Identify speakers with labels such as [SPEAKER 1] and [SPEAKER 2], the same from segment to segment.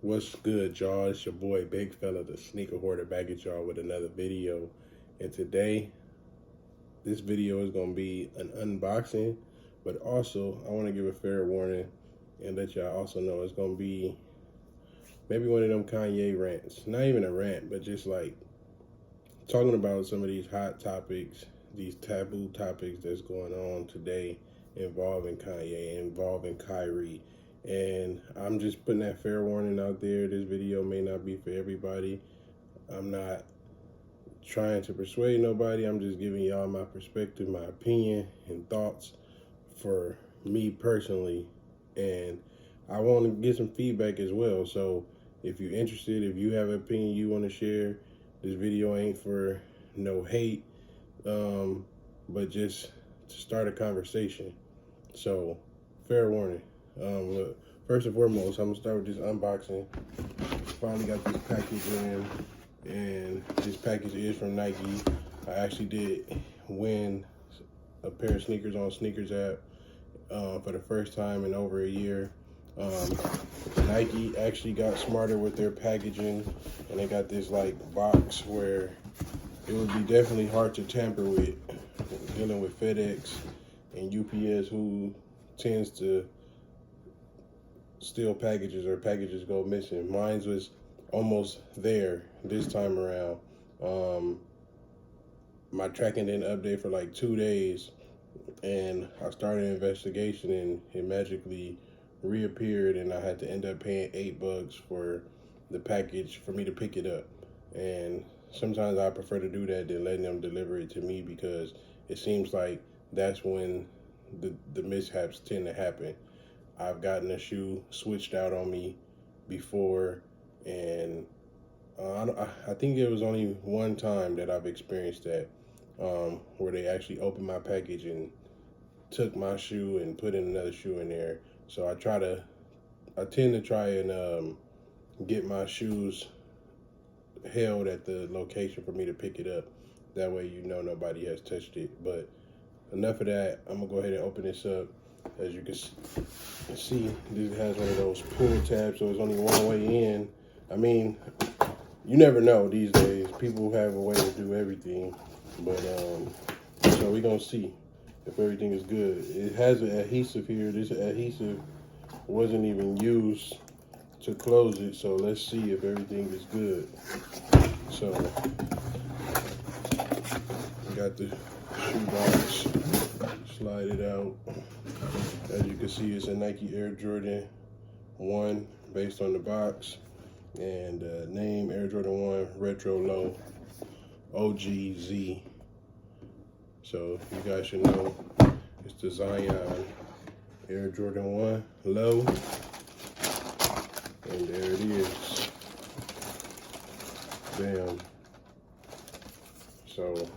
[SPEAKER 1] What's good, y'all? It's your boy Big Fella, the sneaker hoarder, back at y'all with another video. And today, this video is gonna be an unboxing, but also I want to give a fair warning and let y'all also know it's gonna be maybe one of them Kanye rants. Not even a rant, but just like talking about some of these hot topics, these taboo topics that's going on today involving Kanye, involving Kyrie. And I'm just putting that fair warning out there. This video may not be for everybody. I'm not trying to persuade nobody. I'm just giving y'all my perspective, my opinion, and thoughts for me personally. And I want to get some feedback as well. So if you're interested, if you have an opinion you want to share, this video ain't for no hate, but just to start a conversation. So fair warning. Look, first and foremost, I'm gonna start with this unboxing. Finally got this package in, and this package is from Nike. I actually did win a pair of sneakers on Sneakers app for the first time in over a year. Nike actually got smarter with their packaging, and they got this like box where it would be definitely hard to tamper with, dealing with FedEx and UPS, who tends to steal packages or packages go missing. Mine was almost there this time around. My tracking didn't update for like 2 days, and I started an investigation, and it magically reappeared, and I had to end up paying $8 for the package for me to pick it up. And sometimes I prefer to do that than letting them deliver it to me, because it seems like that's when the mishaps tend to happen. I've gotten a shoe switched out on me before, and I think it was only one time that I've experienced that, where they actually opened my package and took my shoe and put in another shoe in there. So I tend to try and get my shoes held at the location for me to pick it up. That way nobody has touched it. But enough of that. I'm gonna go ahead and open this up. As you can see, this has one of those pull tabs, so it's only one way in. I mean, you never know these days. People have a way to do everything. But so we're gonna see if everything is good. It has an adhesive here. This adhesive wasn't even used to close it, so let's see if everything is good. So we got the shoe box. Slide it out. As you can see, it's a Nike Air Jordan 1 based on the box, and name Air Jordan 1 Retro Low OGZ. So you guys should know it's the Zion Air Jordan 1 Low, and there it is. Bam. So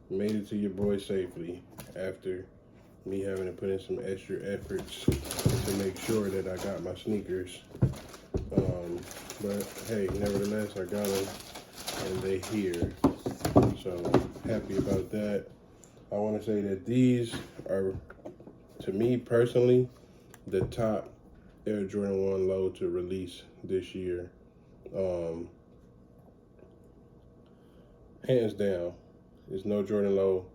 [SPEAKER 1] made it to your boy safely after me having to put in some extra efforts to make sure that I got my sneakers. But hey, nevertheless, I got them, and they here. So happy about that. I want to say that these are, to me personally, the top Air Jordan 1 Low to release this year. Hands down, there's no Jordan Low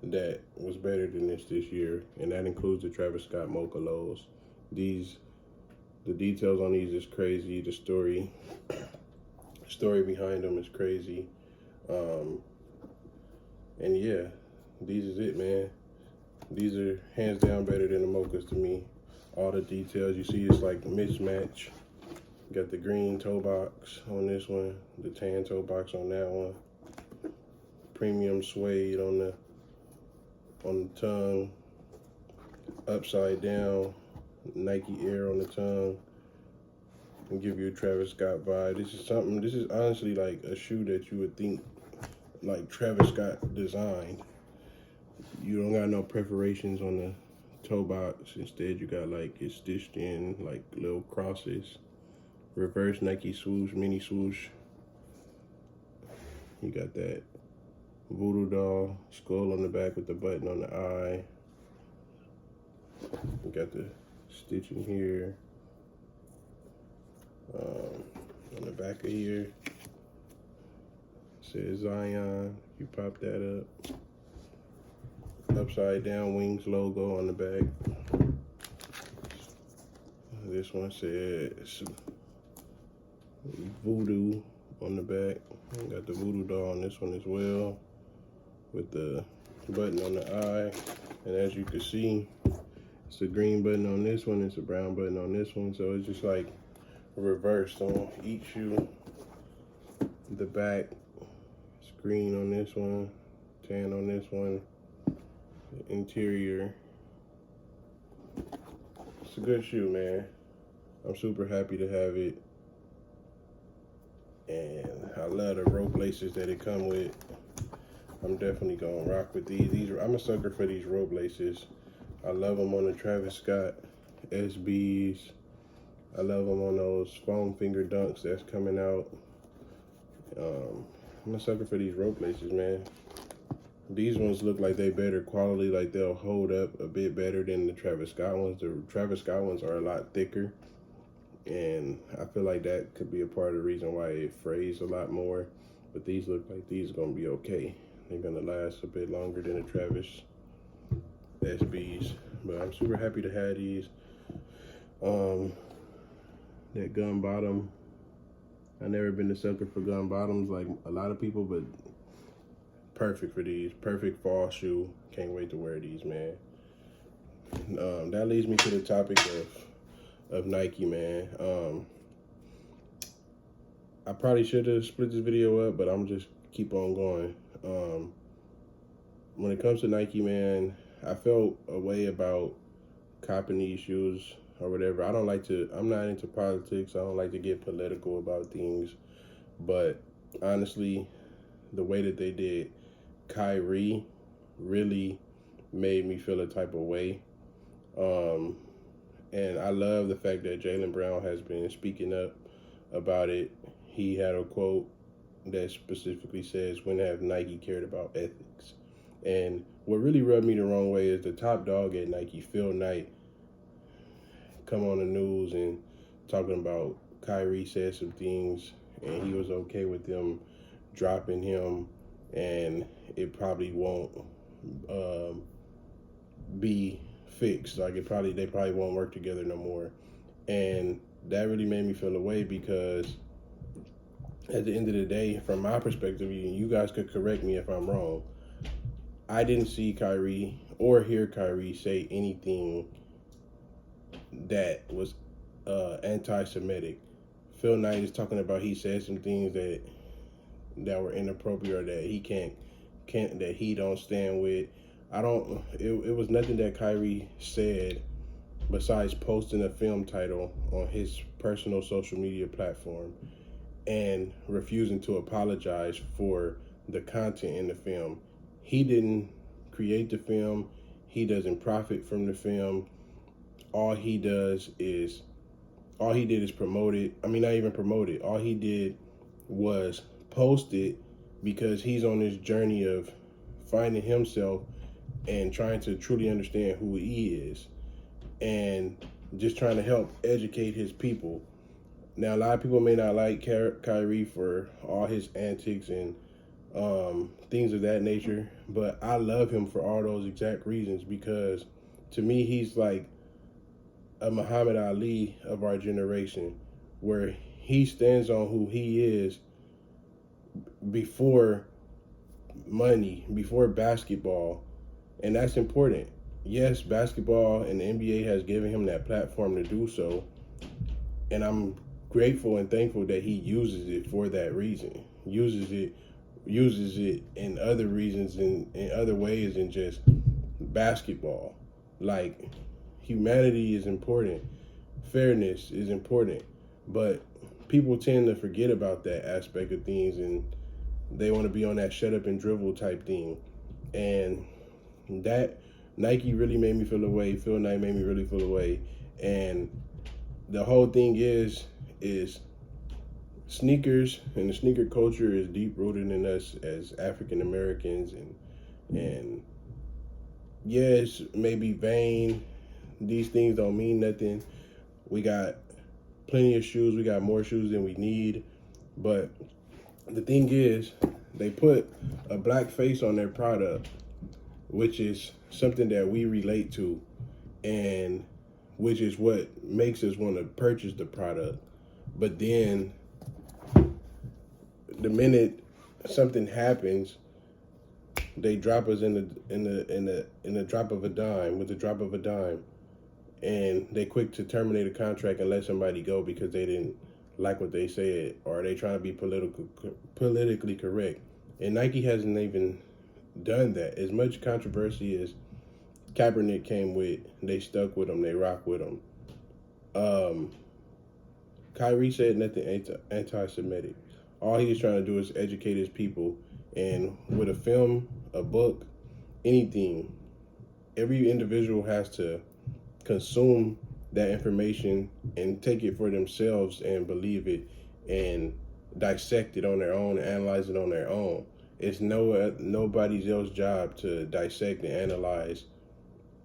[SPEAKER 1] that was better than this year, and that includes the Travis Scott Mocha Lows. The details on these is crazy. The story behind them is crazy. And yeah, these is it, man. These are hands down better than the Mochas to me. All the details you see, it's like mismatch. Got the green toe box on this one, the tan toe box on that one. Premium suede on the tongue, upside down Nike Air on the tongue, and give you a Travis Scott vibe. This is honestly like a shoe that you would think like Travis Scott designed. You don't got no perforations on the toe box. Instead, you got like it's stitched in like little crosses. Reverse Nike swoosh, mini swoosh. You got that Voodoo doll skull on the back with the button on the eye. You got the stitching here. back of here. It says Zion. You pop that up. Upside down wings logo on the back. This one says Voodoo on the back. Got the Voodoo doll on this one as well, with the button on the eye. And as you can see, it's a green button on this one, it's a brown button on this one. So it's just like reversed on each shoe. The back, it's green on this one, tan on this one. The interior, it's a good shoe, man. I'm super happy to have it. And I love the rope laces that it come with. I'm definitely gonna rock with these. I'm a sucker for these rope laces. I love them on the Travis Scott SBs. I love them on those foam finger dunks that's coming out. I'm a sucker for these rope laces, man. These ones look like they better quality, like they'll hold up a bit better than the Travis Scott ones. The Travis Scott ones are a lot thicker, and I feel like that could be a part of the reason why it frays a lot more. But these look like these are gonna be okay. They're gonna last a bit longer than the Travis SBs. But I'm super happy to have these. That gun bottom, I've never been a sucker for gun bottoms like a lot of people, but perfect for these. Perfect fall shoe. Can't wait to wear these, man. That leads me to the topic of Nike, man. I probably should have split this video up, but I'm just keep on going. When it comes to Nike, man, I felt a way about copping these shoes or whatever. I'm not into politics. I don't like to get political about things. But honestly, the way that they did Kyrie really made me feel a type of way. And I love the fact that Jaylen Brown has been speaking up about it. He had a quote that specifically says, "When have Nike cared about ethics?" And what really rubbed me the wrong way is the top dog at Nike, Phil Knight, come on the news and talking about Kyrie said some things and he was okay with them dropping him, and it probably won't be fixed. Like they probably won't work together no more. And that really made me feel away, because at the end of the day, from my perspective, you guys could correct me if I'm wrong, I didn't see Kyrie or hear Kyrie say anything that was anti-Semitic. Phil Knight is talking about he said some things that were inappropriate, or that he can't that he don't stand with. It was nothing that Kyrie said besides posting a film title on his personal social media platform and refusing to apologize for the content in the film. He didn't create the film. He doesn't profit from the film. All he did is promote it. I mean, not even promote it. All he did was post it because he's on this journey of finding himself and trying to truly understand who he is, and just trying to help educate his people. Now, a lot of people may not like Kyrie for all his antics and things of that nature, but I love him for all those exact reasons, because to me, he's like a Muhammad Ali of our generation, where he stands on who he is before money, before basketball, and that's important. Yes, basketball and the NBA has given him that platform to do so, and I'm grateful and thankful that he uses it for that reason. Uses it in other reasons, in other ways than just basketball. Like, humanity is important, fairness is important, but people tend to forget about that aspect of things, and they want to be on that shut up and drivel type thing. And that Nike really made me feel away. Phil Knight made me really feel away. And the whole thing is sneakers, and the sneaker culture is deep rooted in us as African Americans, and yes, maybe vain. These things don't mean nothing. We got plenty of shoes. We got more shoes than we need. But the thing is, they put a black face on their product, which is something that we relate to, and which is what makes us want to purchase the product. But then the minute something happens, they drop us in the drop of a dime, with the drop of a dime, and they quick to terminate a contract and let somebody go because they didn't like what they said, or they trying to be politically correct. And Nike hasn't even done that. As much controversy as Kaepernick came with, they stuck with him. They rock with him. Kyrie said nothing anti-Semitic. All he was trying to do is educate his people. And with a film, a book, anything, every individual has to consume that information and take it for themselves and believe it and dissect it on their own, analyze it on their own. It's nobody's else's job to dissect and analyze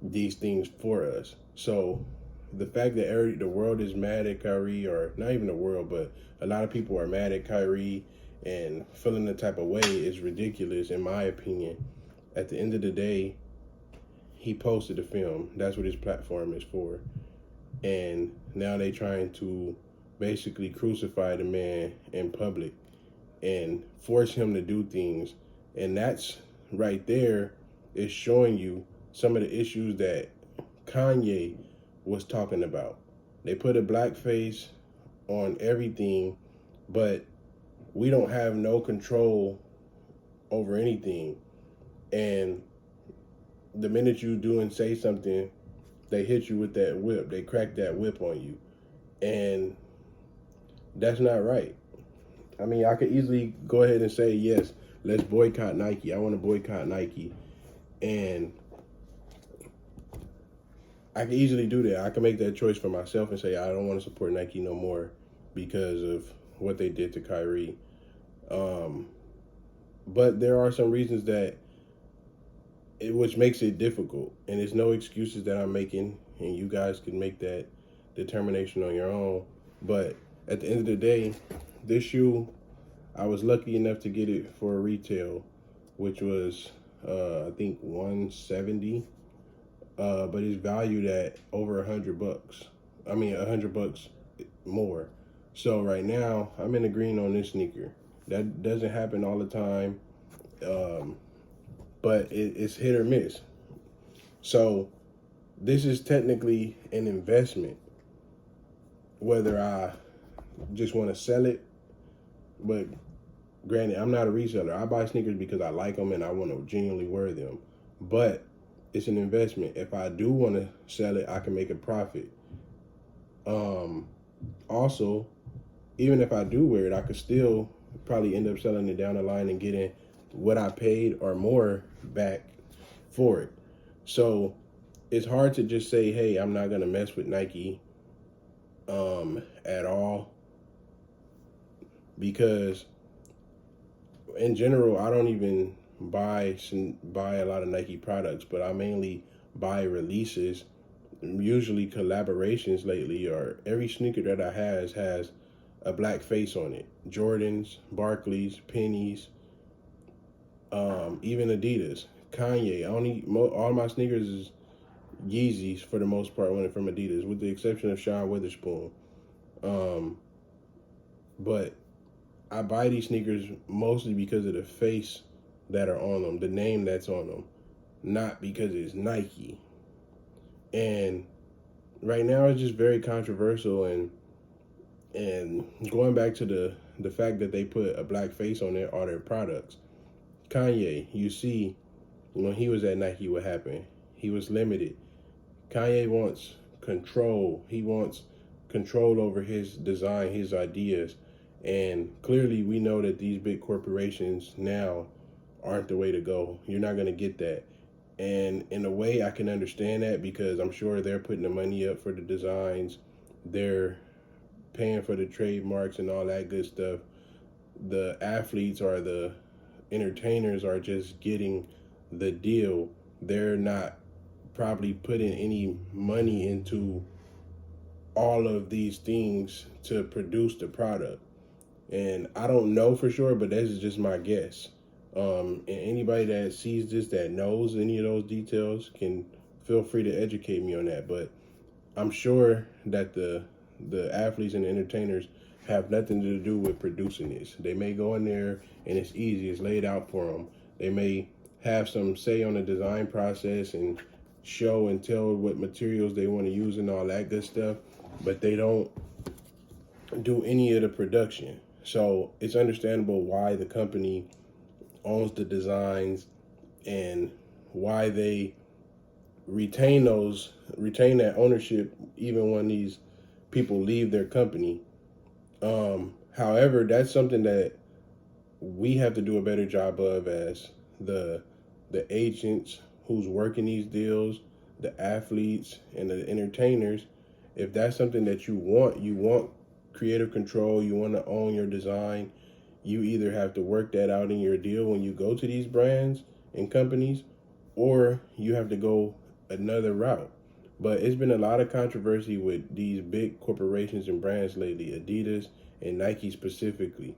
[SPEAKER 1] these things for us. So the fact that the world is mad at Kyrie, or not even the world, but a lot of people are mad at Kyrie and feeling the type of way is ridiculous, in my opinion. At the end of the day, he posted the film. That's what his platform is for. And now they trying to basically crucify the man in public and force him to do things. And that's right there is showing you some of the issues that Kanye was talking about. They put a black face on everything, but we don't have no control over anything. And the minute you do and say something, they hit you with that whip. They crack that whip on you. And that's not right. I mean, I could easily go ahead and say, yes, let's boycott Nike. I want to boycott Nike. And I can easily do that. I can make that choice for myself and say, I don't want to support Nike no more because of what they did to Kyrie. But there are some reasons which makes it difficult. And it's no excuses that I'm making. And you guys can make that determination on your own. But at the end of the day, this shoe, I was lucky enough to get it for a retail, which was, I think, $170. But it's valued at over $100. I mean, $100 more. So right now, I'm in the green on this sneaker. That doesn't happen all the time, but it's hit or miss. So this is technically an investment, whether I just want to sell it. But granted, I'm not a reseller. I buy sneakers because I like them and I want to genuinely wear them. But it's an investment. If I do want to sell it, I can make a profit. Also, even if I do wear it, I could still probably end up selling it down the line and getting what I paid or more back for it. So it's hard to just say, hey, I'm not going to mess with Nike at all, because in general, I don't even buy a lot of Nike products, but I mainly buy releases, usually collaborations lately, or every sneaker that I has a black face on it. Jordans, Barclays, Pennies, even Adidas, Kanye. All my sneakers is Yeezys for the most part when from Adidas, with the exception of Sean Witherspoon. But I buy these sneakers mostly because of the face that are on them, the name that's on them, not because it's Nike. And right now it's just very controversial, and going back to the fact that they put a black face on all their products. Kanye, you see, when he was at Nike, what happened? He was limited. Kanye wants control. He wants control over his design, his ideas. And clearly we know that these big corporations now aren't the way to go. You're not going to get that. And in a way, I can understand that, because I'm sure they're putting the money up for the designs. They're paying for the trademarks and all that good stuff. The athletes or the entertainers are just getting the deal. They're not probably putting any money into all of these things to produce the product. And I don't know for sure, but this is just my guess. And anybody that sees this that knows any of those details can feel free to educate me on that. But I'm sure that the athletes and the entertainers have nothing to do with producing this. They may go in there and it's easy, it's laid out for them. They may have some say on the design process and show and tell what materials they want to use and all that good stuff, but they don't do any of the production. So it's understandable why the company owns the designs and why they retain that ownership even when these people leave their company. However, that's something that we have to do a better job of as the the agents who's working these deals, the athletes and the entertainers. If that's something that you want creative control, you want to own your design, you either have to work that out in your deal when you go to these brands and companies, or you have to go another route. But it's been a lot of controversy with these big corporations and brands lately, Adidas and Nike specifically.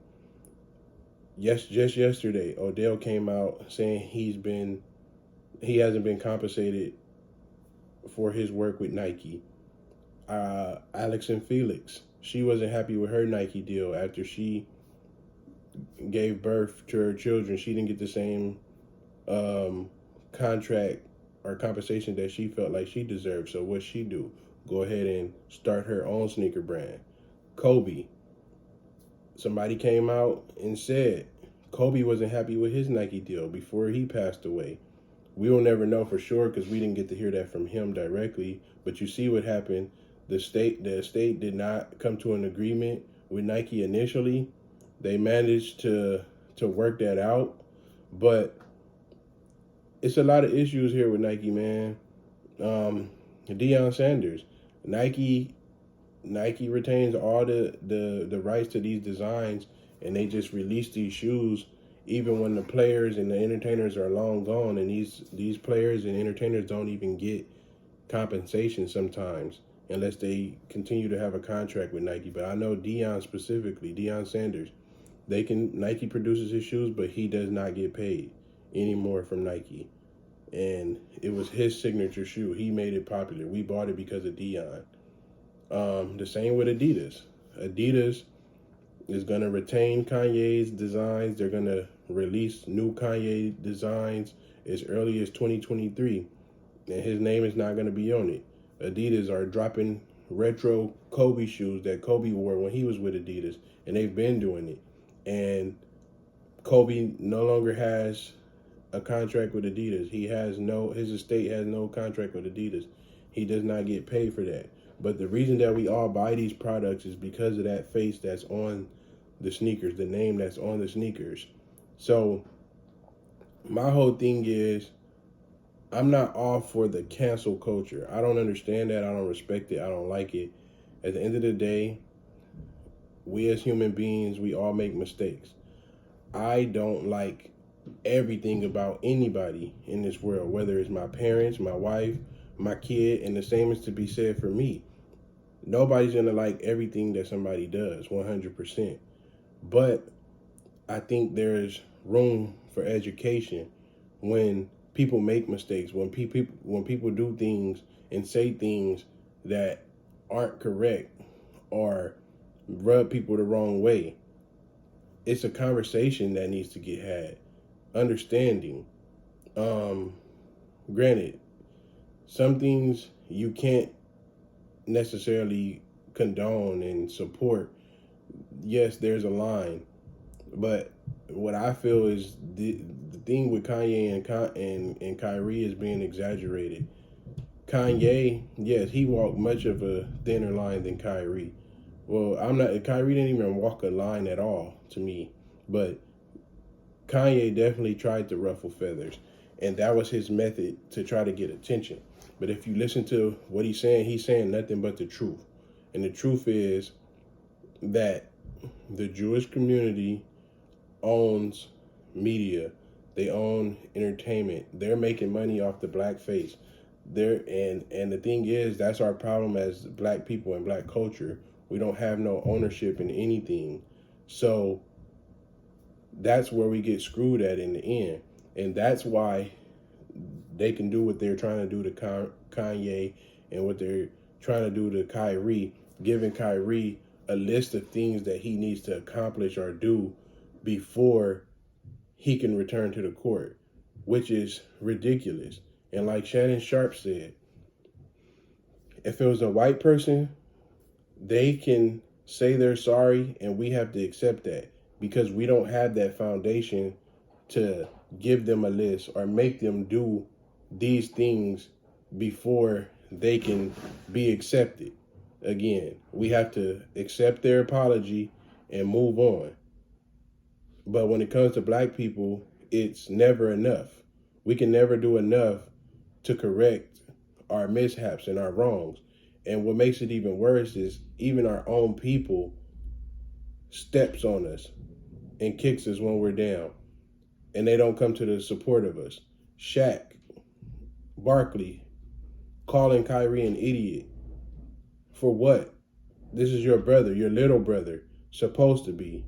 [SPEAKER 1] Yes, just yesterday, Odell came out saying he hasn't been compensated for his work with Nike. Alex and Felix, she wasn't happy with her Nike deal after she gave birth to her children. She didn't get the same contract or compensation that she felt like she deserved. So what she do? Go ahead and start her own sneaker brand. Kobe, somebody came out and said Kobe wasn't happy with his Nike deal before he passed away. We will never know for sure because we didn't get to hear that from him directly. But you see what happened. The estate did not come to an agreement with Nike initially. They managed to work that out, but it's a lot of issues here with Nike, man. Deion Sanders, Nike Nike retains all the rights to these designs, and they just release these shoes even when the players and the entertainers are long gone, and these players and entertainers don't even get compensation sometimes unless they continue to have a contract with Nike. But I know Deion specifically, Deion Sanders, Nike produces his shoes, but he does not get paid anymore from Nike. And it was his signature shoe. He made it popular. We bought it because of Deion. The same with Adidas. Adidas is going to retain Kanye's designs. They're going to release new Kanye designs as early as 2023. And his name is not going to be on it. Adidas are dropping retro Kobe shoes that Kobe wore when he was with Adidas. And they've been doing it. And Kobe no longer has a contract with Adidas. His estate has no contract with Adidas. He does not get paid for that. But the reason that we all buy these products is because of that face that's on the sneakers, the name that's on the sneakers. So my whole thing is, I'm not all for the cancel culture. I don't understand that. I don't respect it. I don't like it. At the end of the day, we as human beings, we all make mistakes. I don't like everything about anybody in this world, whether it's my parents, my wife, my kid, and the same is to be said for me. Nobody's gonna like everything that somebody does 100%. But I think there's room for education when people make mistakes, when people do things and say things that aren't correct or rub people the wrong way. It's a conversation that needs to get had. Understanding. Granted, some things you can't necessarily condone and support. Yes, there's a line, but what I feel is the thing with Kanye and Kyrie is being exaggerated. Kanye, yes, he walked much of a thinner line than Kyrie. Well, I'm not. Kyrie didn't even walk a line at all to me, but Kanye definitely tried to ruffle feathers, and that was his method to try to get attention. But if you listen to what he's saying nothing but the truth. And the truth is that the Jewish community owns media. They own entertainment. They're making money off the black face. And the thing is, that's our problem as black people and black culture. We don't have no ownership in anything. So that's where we get screwed at in the end. And that's why they can do what they're trying to do to Kanye and what they're trying to do to Kyrie, giving Kyrie a list of things that he needs to accomplish or do before he can return to the court, which is ridiculous. And like Shannon Sharp said, if it was a white person, they can say they're sorry and we have to accept that because we don't have that foundation to give them a list or make them do these things before they can be accepted. Again, we have to accept their apology and move on. But when it comes to black people, it's never enough. We can never do enough to correct our mishaps and our wrongs. And what makes it even worse is even our own people steps on us and kicks us when we're down. And they don't come to the support of us. Shaq, Barkley, calling Kyrie an idiot. For what? This is your brother, your little brother, supposed to be.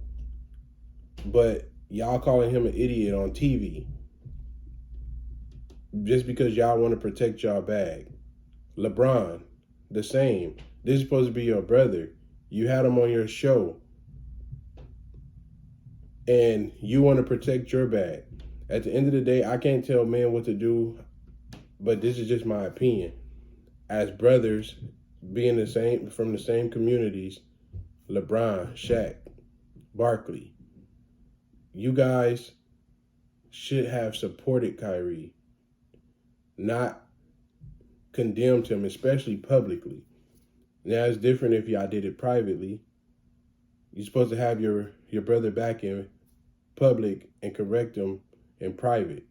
[SPEAKER 1] But y'all calling him an idiot on TV just because y'all want to protect y'all bag. LeBron, the same. This is supposed to be your brother. You had him on your show. And you want to protect your bag. At the end of the day, I can't tell men what to do, but this is just my opinion. As brothers, being the same from the same communities, LeBron, Shaq, Barkley, you guys should have supported Kyrie, not condemned him, especially publicly. Now it's different if y'all did it privately. You're supposed to have your brother back in public and correct him in private.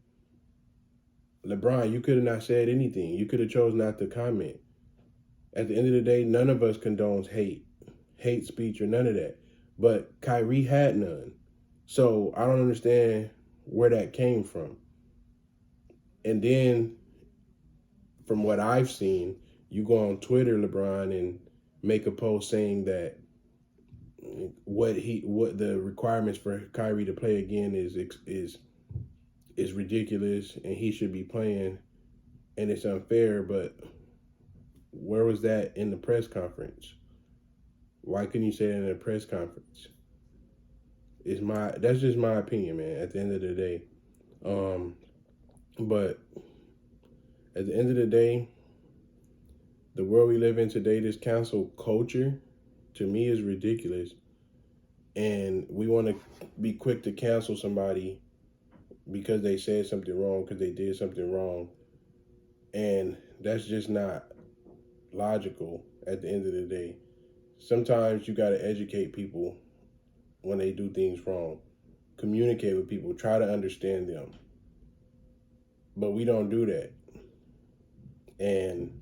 [SPEAKER 1] LeBron, you could have not said anything. You could have chose not to comment. At the end of the day, none of us condones hate speech or none of that. But Kyrie had none. So I don't understand where that came from. And then from what I've seen, you go on Twitter, LeBron, and make a post saying that what the requirements for Kyrie to play again is ridiculous and he should be playing and it's unfair. But where was that in the press conference? Why couldn't you say that in a press conference? That's just my opinion, man, at the end of the day. But at the end of the day, the world we live in today, this cancel culture, to me, is ridiculous. And we want to be quick to cancel somebody because they said something wrong, because they did something wrong. And that's just not logical at the end of the day. Sometimes you got to educate people when they do things wrong. Communicate with people. Try to understand them. But we don't do that. And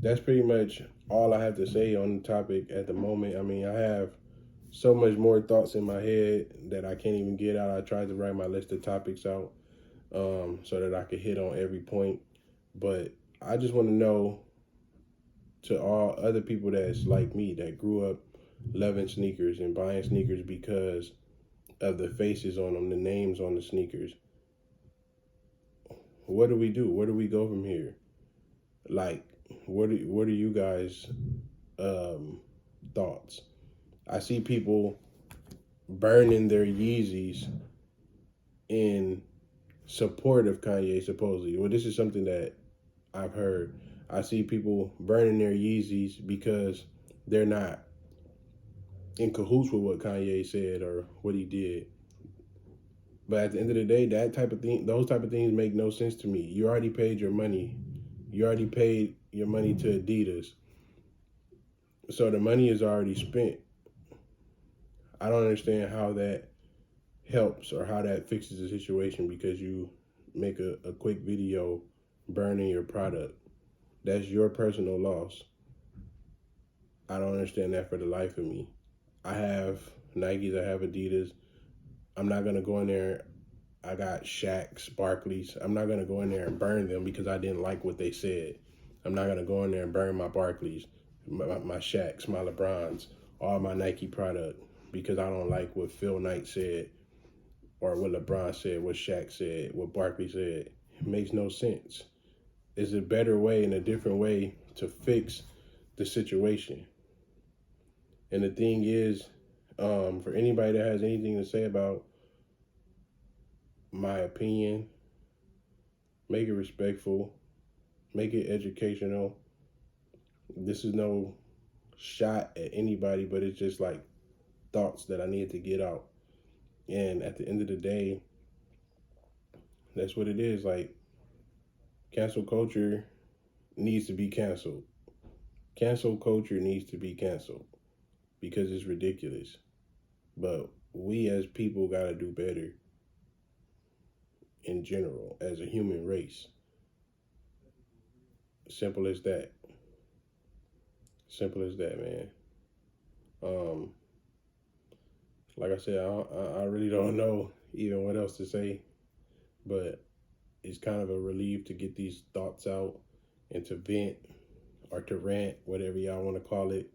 [SPEAKER 1] that's pretty much all I have to say on the topic at the moment. I mean, I have so much more thoughts in my head that I can't even get out. I tried to write my list of topics out so that I could hit on every point. But I just want to know, to all other people that's like me, that grew up loving sneakers and buying sneakers because of the faces on them, the names on the sneakers, what do we do? Where do we go from here? Like, what are you guys' thoughts? I see people burning their Yeezys in support of Kanye, supposedly. Well, this is something that I've heard. I see people burning their Yeezys because they're not in cahoots with what Kanye said or what he did. But at the end of the day, those type of things make no sense to me. You already paid your money. You already paid your money to Adidas. So the money is already spent. I don't understand how that helps or how that fixes the situation because you make a quick video burning your product. That's your personal loss. I don't understand that for the life of me. I have Nikes, I have Adidas. I'm not going to go in there. I got Shaqs, Barkleys. I'm not going to go in there and burn them because I didn't like what they said. I'm not going to go in there and burn my Barkleys, my Shaqs, my LeBrons, all my Nike product because I don't like what Phil Knight said or what LeBron said, what Shaq said, what Barkley said. It makes no sense. There's a better way and a different way to fix the situation. And the thing is, for anybody that has anything to say about my opinion, make it respectful, make it educational. This is no shot at anybody, but it's just like thoughts that I need to get out. And at the end of the day, that's what it is. Like, cancel culture needs to be canceled. Cancel culture needs to be canceled because it's ridiculous. But we as people got to do better in general as a human race. Simple as that. Simple as that, man. Like I said, I really don't know even what else to say, but it's kind of a relief to get these thoughts out and to vent or to rant, whatever y'all want to call it.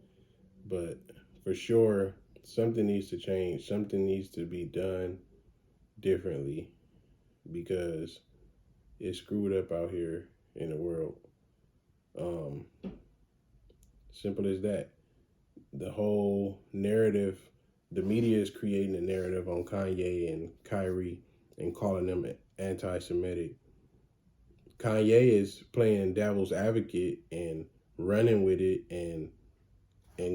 [SPEAKER 1] But for sure, something needs to change. Something needs to be done differently because it's screwed up out here in the world. Simple as that. The whole narrative, the media is creating a narrative on Kanye and Kyrie and calling them anti-Semitic. Kanye is playing devil's advocate and running with it and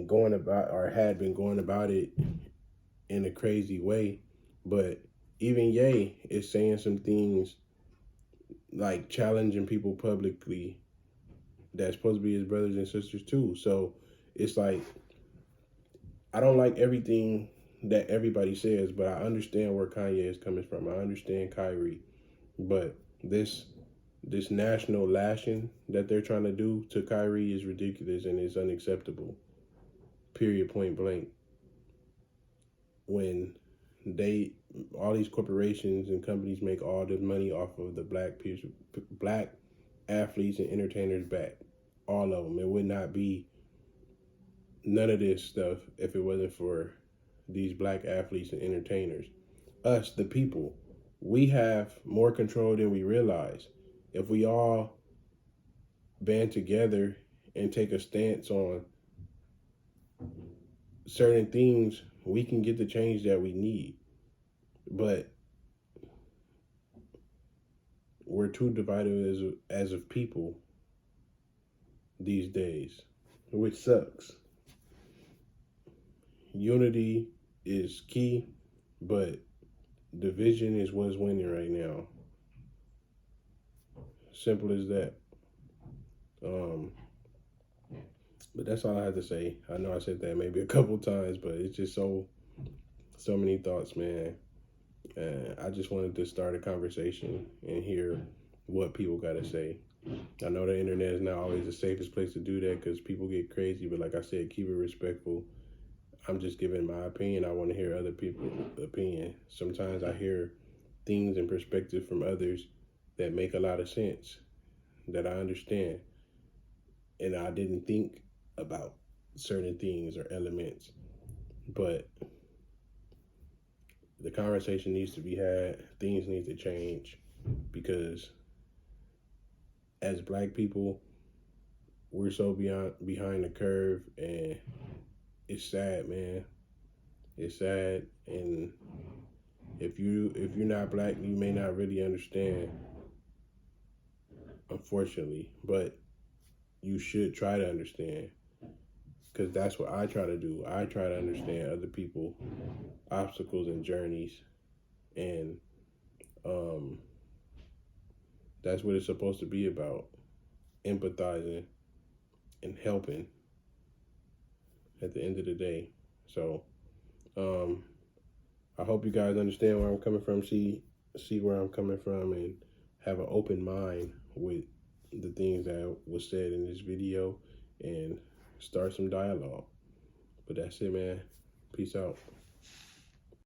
[SPEAKER 1] going about, or had been going about it in a crazy way. But even Ye is saying some things like challenging people publicly that's supposed to be his brothers and sisters too. So it's like, I don't like everything that everybody says, but I understand where Kanye is coming from. I understand Kyrie. But this national lashing that they're trying to do to Kyrie is ridiculous and it's unacceptable. Period, point blank. When all these corporations and companies make all the money off of the black athletes and entertainers back. All of them. It would not be none of this stuff if it wasn't for these black athletes and entertainers. Us, the people, we have more control than we realize. If we all band together and take a stance on certain things, we can get the change that we need. But we're too divided as of people these days, which sucks. Unity is key, but division is what's winning right now. Simple as that. But that's all I have to say. I know I said that maybe a couple times, but it's just so many thoughts, man. I just wanted to start a conversation and hear what people got to say. I know the internet is not always the safest place to do that because people get crazy, but like I said, keep it respectful. I'm just giving my opinion. I want to hear other people's opinion. Sometimes I hear things and perspective from others that make a lot of sense, that I understand. And I didn't think about certain things or elements. But the conversation needs to be had. Things need to change because as black people, we're so behind the curve, and it's sad, man. It's sad, and if you're not black, you may not really understand, unfortunately. But you should try to understand, because that's what I try to do. I try to understand other people's obstacles and journeys, and that's what it's supposed to be about: empathizing and helping. At the end of the day, so I hope you guys understand where I'm coming from, see where I'm coming from, and have an open mind with the things that was said in this video and start some dialogue. But that's it, man. Peace out.